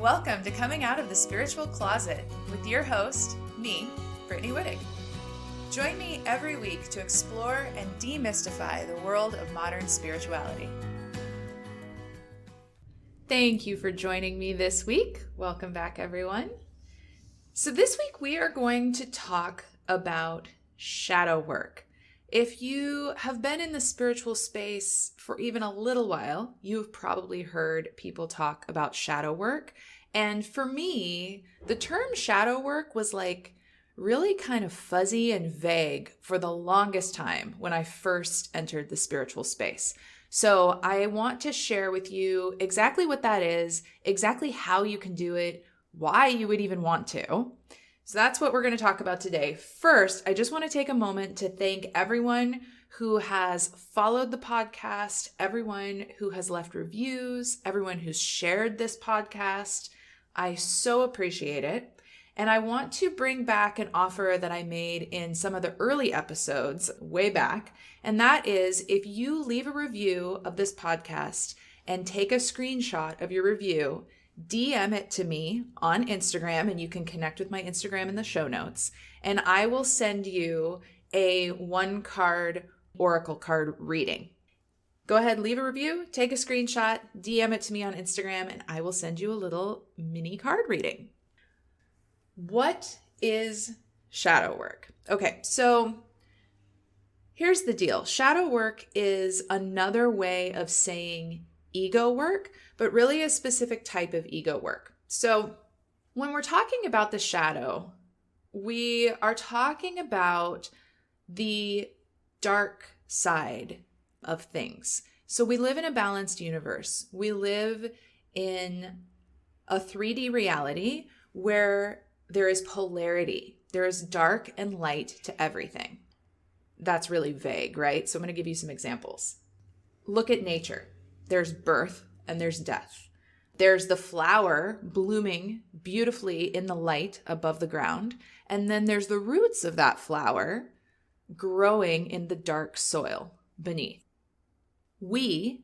Welcome to Coming Out of the Spiritual Closet with your host, me, Brittany Wittig. Join me every week to explore and demystify the world of modern spirituality. Thank you for joining me this week. Welcome back, everyone. So this week we are going to talk about shadow work. If you have been in the spiritual space for even a little while, you've probably heard people talk about shadow work. And for me, the term shadow work was like really kind of fuzzy and vague for the longest time when I first entered the spiritual space. So I want to share with you exactly what that is, exactly how you can do it, why you would even want to. So that's what we're going to talk about today. First, I just want to take a moment to thank everyone who has followed the podcast, everyone who has left reviews, everyone who's shared this podcast. I so appreciate it. And I want to bring back an offer that I made in some of the early episodes way back. And that is, if you leave a review of this podcast and take a screenshot of your review, DM it to me on Instagram, and you can connect with my Instagram in the show notes, and I will send you a 1-card oracle card reading. Go ahead, leave a review, take a screenshot, DM it to me on Instagram, and I will send you a little mini card reading. What is shadow work? Okay, so here's the deal. Shadow work is another way of saying ego work, but really a specific type of ego work. So when we're talking about the shadow, we are talking about the dark side of things. So we live in a balanced universe. We live in a 3D reality where there is polarity. There is dark and light to everything. That's really vague, right? So I'm going to give you some examples. Look at nature. There's birth and there's death. There's the flower blooming beautifully in the light above the ground. And then there's the roots of that flower growing in the dark soil beneath. We,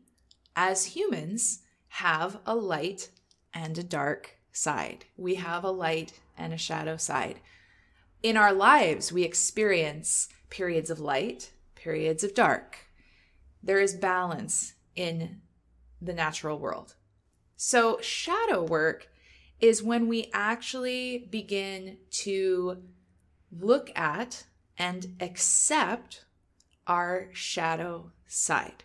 as humans, have a light and a dark side. We have a light and a shadow side. In our lives, we experience periods of light, periods of dark. There is balance in the natural world. So shadow work is when we actually begin to look at and accept our shadow side.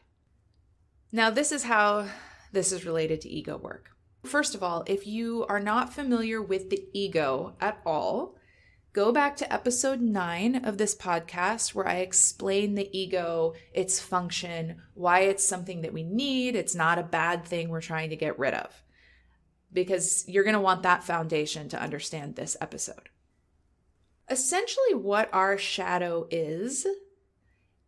Now, this is how this is related to ego work. First of all, if you are not familiar with the ego at all, go back to episode 9 of this podcast where I explain the ego, its function, why it's something that we need. It's not a bad thing we're trying to get rid of, because you're going to want that foundation to understand this episode. Essentially, what our shadow is,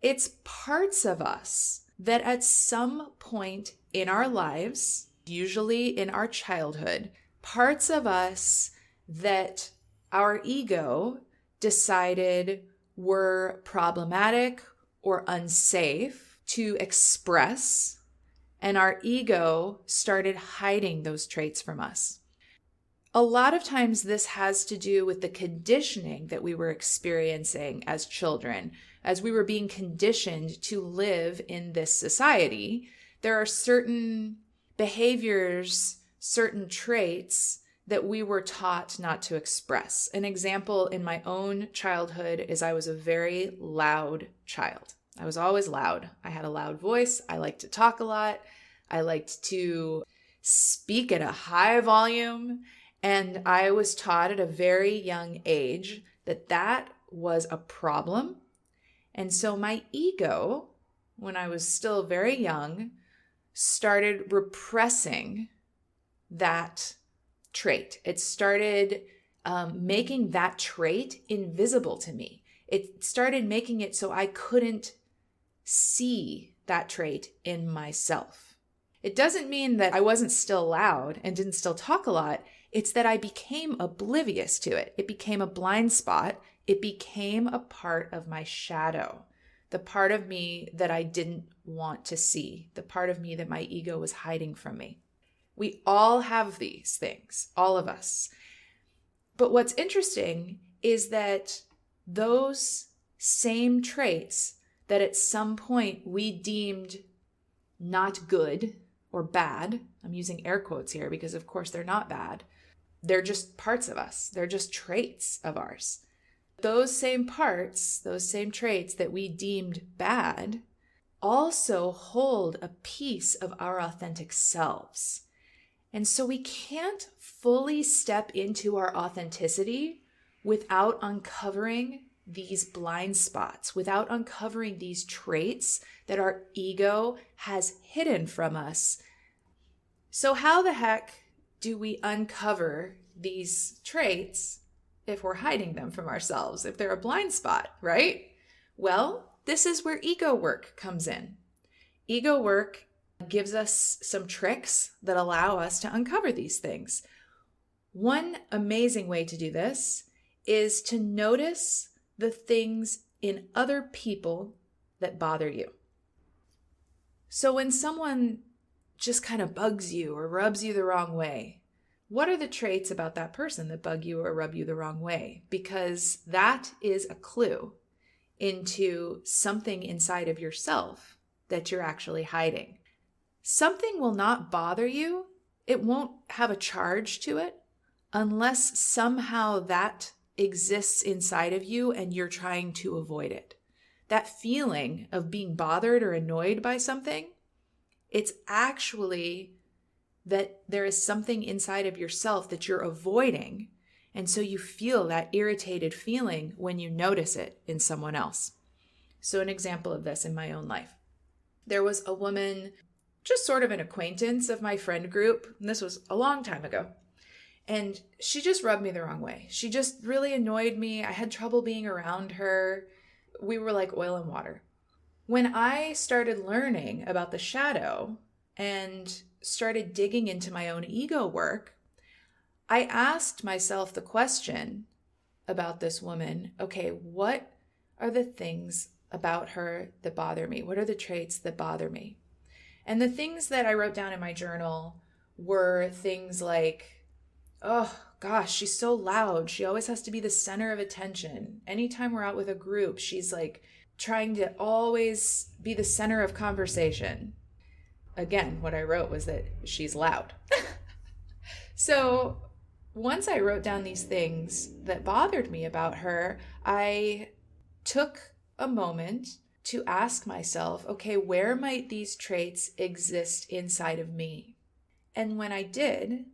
it's parts of us that at some point in our lives, usually in our childhood, parts of us that our ego decided were problematic or unsafe to express, and our ego started hiding those traits from us. A lot of times this has to do with the conditioning that we were experiencing as children. As we were being conditioned to live in this society, there are certain behaviors, certain traits that we were taught not to express. An example in my own childhood is I was a very loud child. I was always loud. I had a loud voice. I liked to talk a lot. I liked to speak at a high volume. And I was taught at a very young age that that was a problem. And so my ego, when I was still very young, started repressing that trait. It started making that trait invisible to me. It started making it so I couldn't see that trait in myself. It doesn't mean that I wasn't still loud and didn't still talk a lot. It's that I became oblivious to it. It became a blind spot. It became a part of my shadow, the part of me that I didn't want to see, the part of me that my ego was hiding from me. We all have these things, all of us. But what's interesting is that those same traits that at some point we deemed not good or bad, I'm using air quotes here because of course they're not bad, they're just parts of us, they're just traits of ours. Those same parts, those same traits that we deemed bad also hold a piece of our authentic selves. And so we can't fully step into our authenticity without uncovering these blind spots, without uncovering these traits that our ego has hidden from us. So how the heck do we uncover these traits if we're hiding them from ourselves, if they're a blind spot, right? Well, this is where ego work comes in. Ego work gives us some tricks that allow us to uncover these things. One amazing way to do this is to notice the things in other people that bother you. So when someone just kind of bugs you or rubs you the wrong way, what are the traits about that person that bug you or rub you the wrong way? Because that is a clue into something inside of yourself that you're actually hiding. Something will not bother you. It won't have a charge to it unless somehow that exists inside of you and you're trying to avoid it. That feeling of being bothered or annoyed by something, it's actually that there is something inside of yourself that you're avoiding. And so you feel that irritated feeling when you notice it in someone else. So an example of this in my own life. There was a woman, just sort of an acquaintance of my friend group, and this was a long time ago. And she just rubbed me the wrong way. She just really annoyed me. I had trouble being around her. We were like oil and water. When I started learning about the shadow and started digging into my own ego work, I asked myself the question about this woman, okay, what are the things about her that bother me? What are the traits that bother me? And the things that I wrote down in my journal were things like, oh gosh, she's so loud. She always has to be the center of attention. Anytime we're out with a group, she's like trying to always be the center of conversation. Again, what I wrote was that she's loud. So once I wrote down these things that bothered me about her, I took a moment to ask myself, okay, where might these traits exist inside of me? And when I did,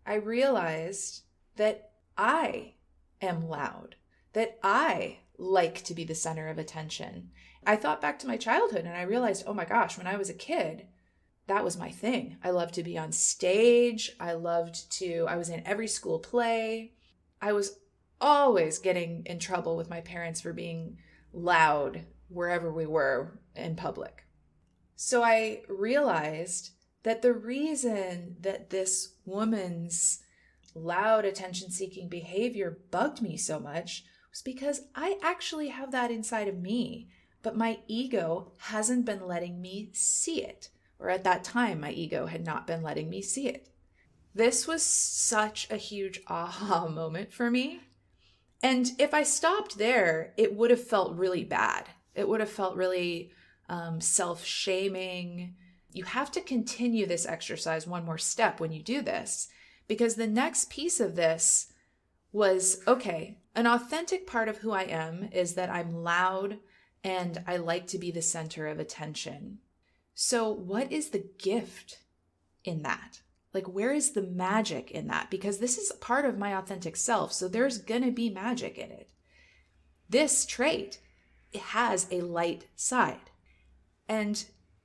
I realized that I am loud, that I like to be the center of attention. I thought back to my childhood and I realized, oh my gosh, when I was a kid, that was my thing. I loved to be on stage. I was in every school play. I was always getting in trouble with my parents for being loud wherever we were in public. So I realized that the reason that this woman's loud attention-seeking behavior bugged me so much was because I actually have that inside of me, but my ego hasn't been letting me see it. Or at that time, my ego had not been letting me see it. This was such a huge aha moment for me. And if I stopped there, it would have felt really bad. It would have felt really self-shaming. You have to continue this exercise one more step when you do this, because the next piece of this was, okay, an authentic part of who I am is that I'm loud and I like to be the center of attention. So what is the gift in that? Like, where is the magic in that? Because this is part of my authentic self, so there's gonna be magic in it. This trait, it has a light side. And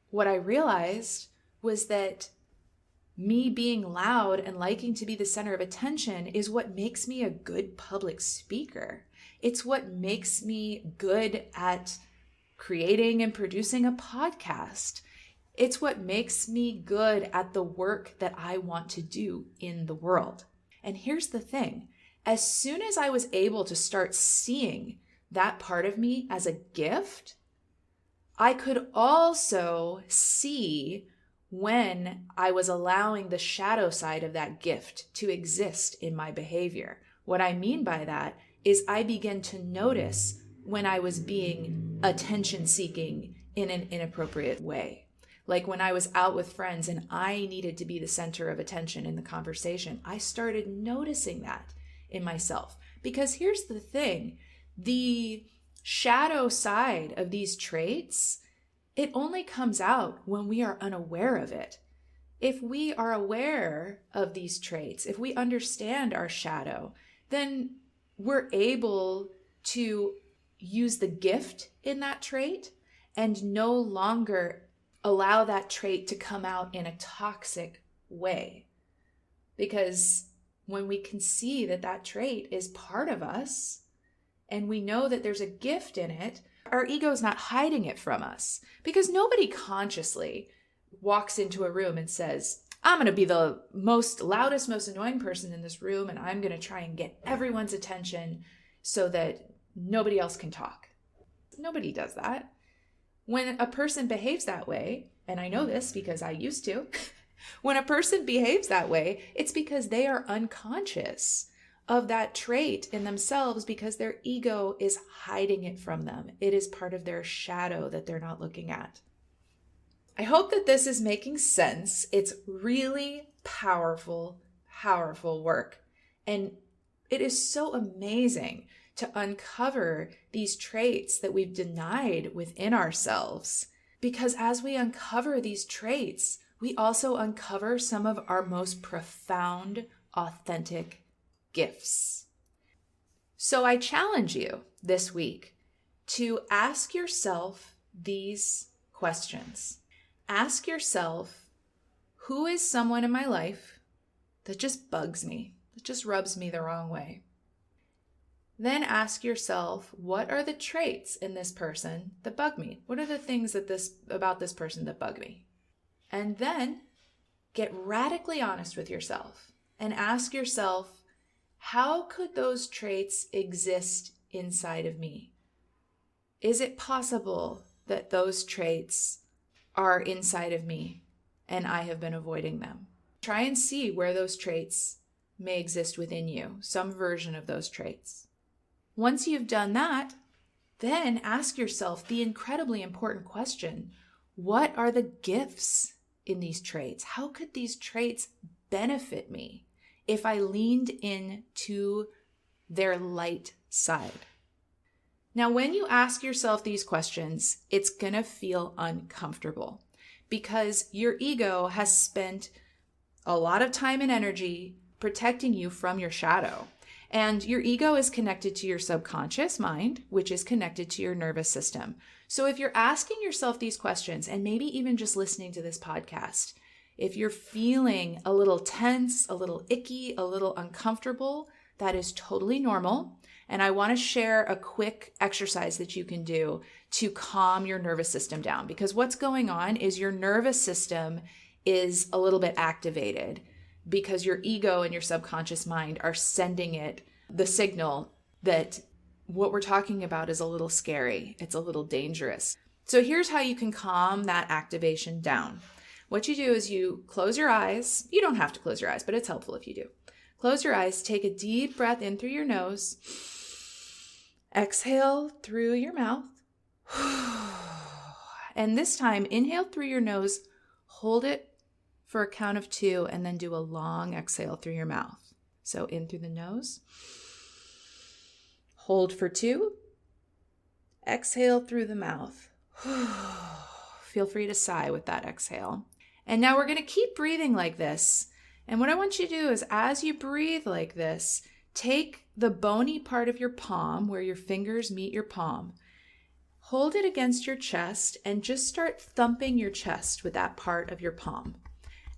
what I realized was that me being loud and liking to be the center of attention is what makes me a good public speaker. It's what makes me good at creating and producing a podcast. It's what makes me good at the work that I want to do in the world. And here's the thing. As soon as I was able to start seeing that part of me as a gift, I could also see when I was allowing the shadow side of that gift to exist in my behavior. What I mean by that is I began to notice when I was being attention-seeking in an inappropriate way. Like when I was out with friends and I needed to be the center of attention in the conversation, I started noticing that in myself. Because here's the thing, the shadow side of these traits, it only comes out when we are unaware of it. If we are aware of these traits, if we understand our shadow, then we're able to use the gift in that trait and no longer allow that trait to come out in a toxic way. Because when we can see that that trait is part of us and we know that there's a gift in it, our ego is not hiding it from us. Because nobody consciously walks into a room and says, I'm going to be the most loudest, most annoying person in this room, and I'm going to try and get everyone's attention so that nobody else can talk. Nobody does that. When a person behaves that way, and I know this because I used to, when a person behaves that way, it's because they are unconscious of that trait in themselves because their ego is hiding it from them. It is part of their shadow that they're not looking at. I hope that this is making sense. It's really powerful, powerful work. And it is so amazing to uncover these traits that we've denied within ourselves. Because as we uncover these traits, we also uncover some of our most profound, authentic gifts. So I challenge you this week to ask yourself these questions. Ask yourself, who is someone in my life that just bugs me, that just rubs me the wrong way? Then ask yourself, what are the traits in this person that bug me? What are the things about this person that bug me? And then get radically honest with yourself and ask yourself, how could those traits exist inside of me? Is it possible that those traits are inside of me and I have been avoiding them? Try and see where those traits may exist within you, some version of those traits. Once you've done that, then ask yourself the incredibly important question, what are the gifts in these traits? How could these traits benefit me if I leaned into their light side? Now, when you ask yourself these questions, it's going to feel uncomfortable because your ego has spent a lot of time and energy protecting you from your shadow. And your ego is connected to your subconscious mind, which is connected to your nervous system. So if you're asking yourself these questions, and maybe even just listening to this podcast, if you're feeling a little tense, a little icky, a little uncomfortable, that is totally normal. And I want to share a quick exercise that you can do to calm your nervous system down. Because what's going on is your nervous system is a little bit activated because your ego and your subconscious mind are sending it the signal that what we're talking about is a little scary. It's a little dangerous. So here's how you can calm that activation down. What you do is you close your eyes. You don't have to close your eyes, but it's helpful if you do. Close your eyes, take a deep breath in through your nose. Exhale through your mouth. And this time, inhale through your nose, hold it for a count of 2, and then do a long exhale through your mouth. So in through the nose, hold for 2, exhale through the mouth. Feel free to sigh with that exhale. And now we're going to keep breathing like this. And what I want you to do is as you breathe like this, take the bony part of your palm where your fingers meet your palm, hold it against your chest, and just start thumping your chest with that part of your palm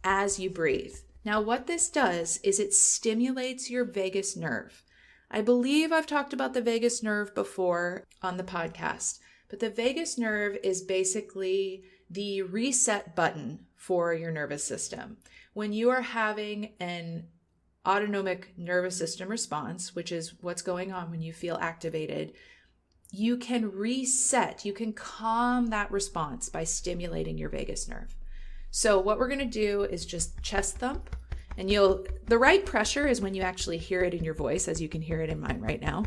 as you breathe. Now, what this does is it stimulates your vagus nerve. I believe I've talked about the vagus nerve before on the podcast, but the vagus nerve is basically the reset button for your nervous system. When you are having an autonomic nervous system response, which is what's going on when you feel activated, you can reset, you can calm that response by stimulating your vagus nerve. So what we're going to do is just chest thump, and the right pressure is when you actually hear it in your voice, as you can hear it in mine right now.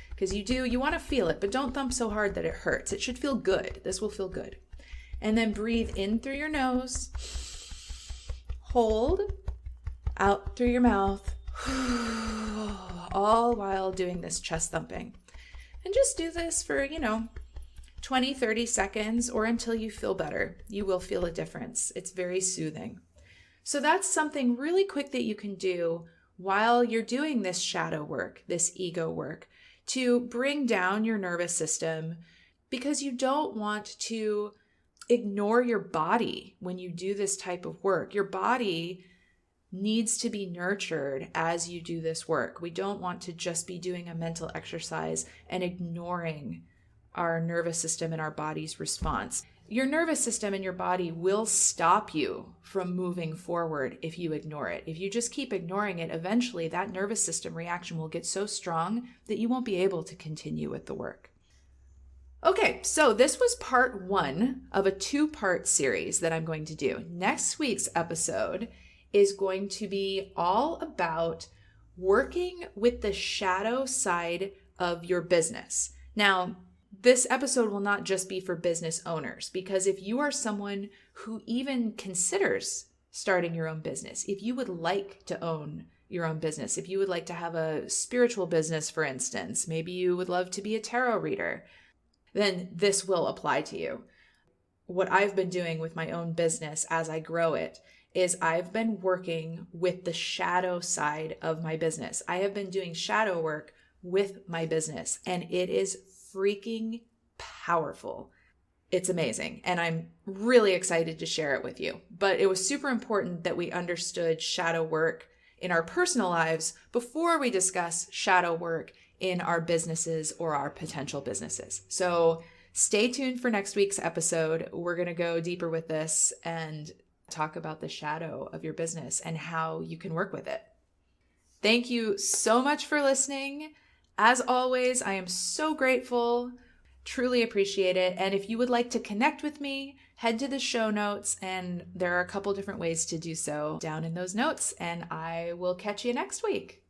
Because you want to feel it, but don't thump so hard that it hurts. It should feel good. This will feel good. And then breathe in through your nose, hold, out through your mouth, all while doing this chest thumping. And just do this for, 20, 30 seconds or until you feel better. You will feel a difference. It's very soothing. So that's something really quick that you can do while you're doing this shadow work, this ego work, to bring down your nervous system, because you don't want to ignore your body when you do this type of work. Your body needs to be nurtured as you do this work. We don't want to just be doing a mental exercise and ignoring our nervous system and our body's response. Your nervous system and your body will stop you from moving forward if you ignore it. If you just keep ignoring it, eventually that nervous system reaction will get so strong that you won't be able to continue with the work. Okay, so this was part 1 of a 2-part series that I'm going to do. Next week's episode is going to be all about working with the shadow side of your business. Now, this episode will not just be for business owners, because if you are someone who even considers starting your own business, if you would like to own your own business, if you would like to have a spiritual business, for instance, maybe you would love to be a tarot reader, then this will apply to you. What I've been doing with my own business as I grow it is I've been working with the shadow side of my business. I have been doing shadow work with my business, and it is freaking powerful. It's amazing. And I'm really excited to share it with you. But it was super important that we understood shadow work in our personal lives before we discuss shadow work in our businesses or our potential businesses. So stay tuned for next week's episode. We're going to go deeper with this and talk about the shadow of your business and how you can work with it. Thank you so much for listening. As always, I am so grateful, truly appreciate it. And if you would like to connect with me, head to the show notes, and there are a couple different ways to do so down in those notes, and I will catch you next week.